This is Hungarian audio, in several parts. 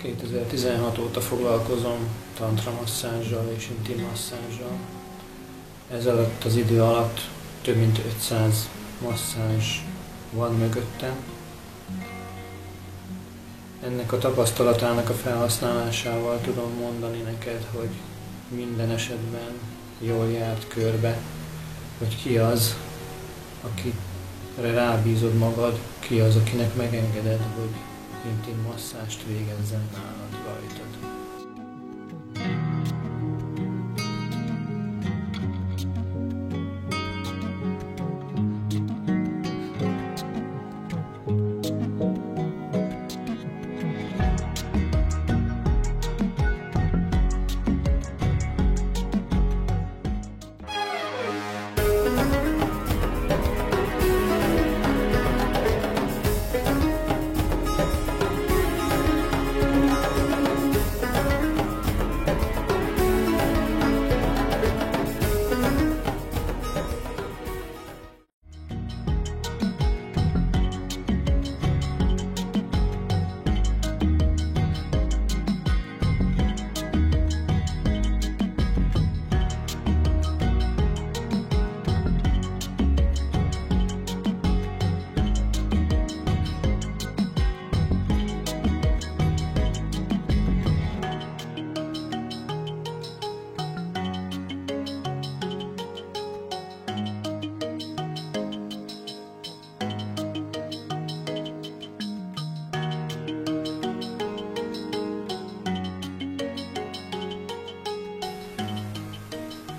2016 óta foglalkozom tantra masszázsal és intim masszázsal. Ez alatt az idő alatt több mint 500 masszázs van mögöttem. Ennek a tapasztalatának a felhasználásával tudom mondani neked, hogy minden esetben jól járt körbe, hogy ki az, akire rábízod magad, ki az, akinek megengeded, hogy intim masszást végezzen nálad rajtad.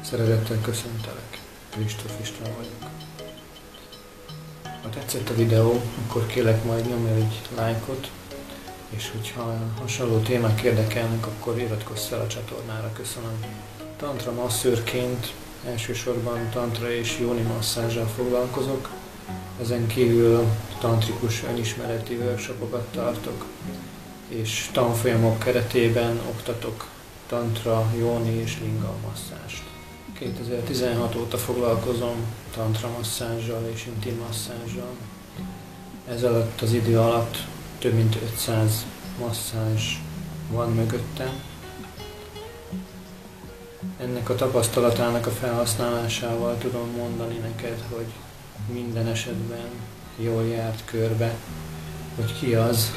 Szeretettel köszöntelek, Kristóf István vagyok. Ha tetszett a videó, akkor kérlek majd nyomj egy lájkot, és hogyha hasonló témák érdekelnek, akkor iratkozz fel a csatornára, köszönöm. Tantra masszőrként elsősorban tantra és jóni masszázsal foglalkozok, ezen kívül tantrikus önismereti workshopokat tartok, és tanfolyamok keretében oktatok tantra, jóni és linga masszást. 2016 óta foglalkozom tantra masszázsal és intim masszázsal. Ez alatt az idő alatt több mint 500 masszázs van mögöttem. Ennek a tapasztalatának a felhasználásával tudom mondani neked, hogy minden esetben jól járt körbe, hogy ki az,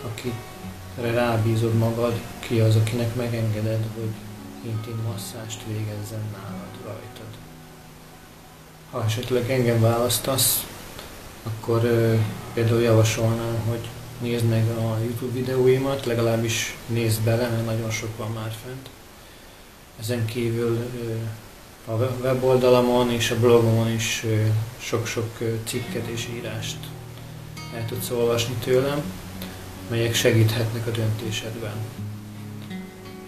akire rábízod magad, ki az, akinek megengeded, hogy intim masszást végezzen nálad rajtad. Ha esetleg engem választasz, akkor például javasolnám, hogy nézd meg a YouTube videóimat, legalábbis nézd bele, mert nagyon sok van már fent. Ezen kívül a weboldalamon és a blogomon is sok-sok cikket és írást el tudsz olvasni tőlem, melyek segíthetnek a döntésedben.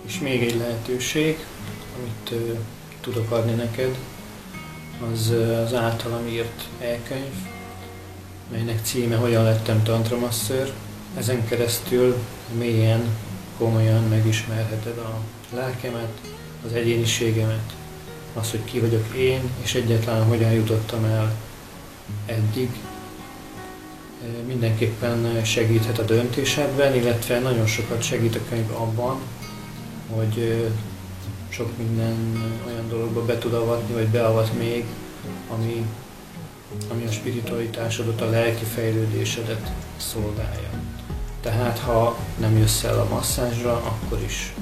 És még egy lehetőség, amit tudok adni neked, az az általam írt e-könyv, melynek címe Hogyan lettem tantra masszőr. Ezen keresztül mélyen, komolyan megismerheted a lelkemet, az egyéniségemet, az, hogy ki vagyok én, és egyáltalán hogyan jutottam el eddig. Mindenképpen segíthet a döntésedben, illetve nagyon sokat segít a könyv abban, hogy sok minden olyan dologba be tud avatni, vagy beavat még, ami a spiritualitásodat, a lelki fejlődésedet szolgálja. Tehát, ha nem jössz el a masszázsra, akkor is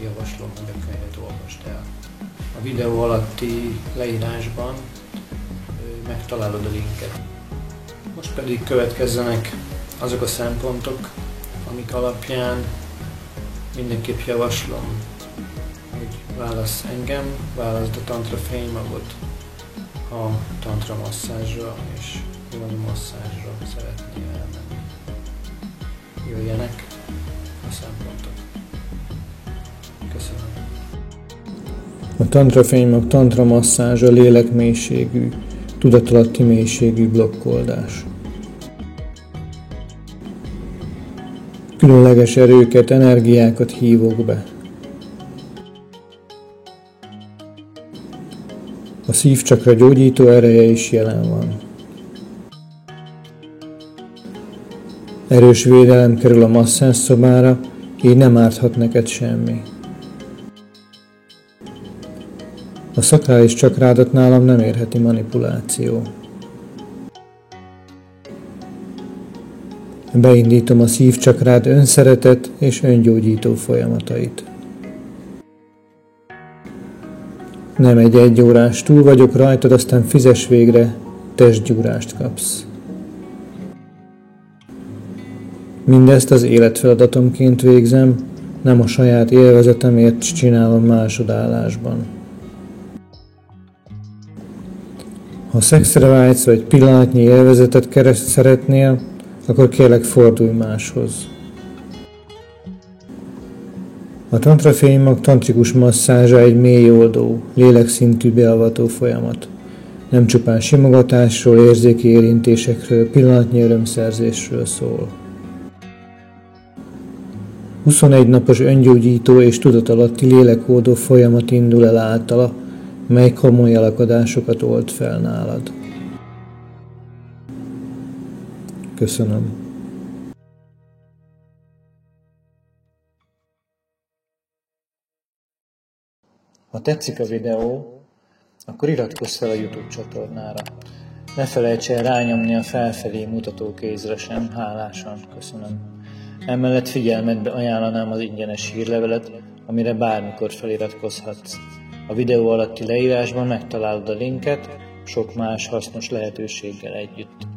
javaslom, hogy a könyvet olvasd el. A videó alatti leírásban megtalálod a linket. Most pedig következzenek azok a szempontok, amik alapján mindenképp javaslom, hogy válasz engem, válaszd a tantra fénymagot, ha tantra masszázsra és jóni masszázsra szeretnél elmenni. Jöjjenek a szempontok. Köszönöm. A tantra fénymag tantra masszázs a lélekmélységű, tudatalatti mélységű blokkoldás. Különleges erőket, energiákat hívok be. A szívcsakra gyógyító ereje is jelen van. Erős védelem kerül a masszázs szobára, így nem árthat neked semmi. A szakrális csakrádat nálam nem érheti manipuláció. Beindítom a szívcsakrád önszeretet és öngyógyító folyamatait. Nem egy 1 órás túl vagyok rajtad, aztán fizess végre, testgyúrást kapsz. Mindezt az életfeladatomként végzem, nem a saját élvezetemért csinálom másodállásban. Ha szexre vágysz vagy pillanatnyi élvezetet szeretnél, akkor kérlek fordulj máshoz. A tantra fénymag tantrikus masszázsa egy mély oldó, lélekszintű beavató folyamat. Nem csupán simogatásról, érzéki érintésekről, pillanatnyi örömszerzésről szól. 21 napos öngyógyító és tudatalatti lélekoldó folyamat indul el általa, mely komoly elakadásokat old fel nálad. Köszönöm. Ha tetszik a videó, akkor iratkozz fel a YouTube csatornára. Ne felejts el rányomni a felfelé mutató kézre sem, hálásan köszönöm. Emellett figyelmedbe ajánlanám az ingyenes hírlevelet, amire bármikor feliratkozhatsz. A videó alatti leírásban megtalálod a linket, sok más hasznos lehetőséggel együtt.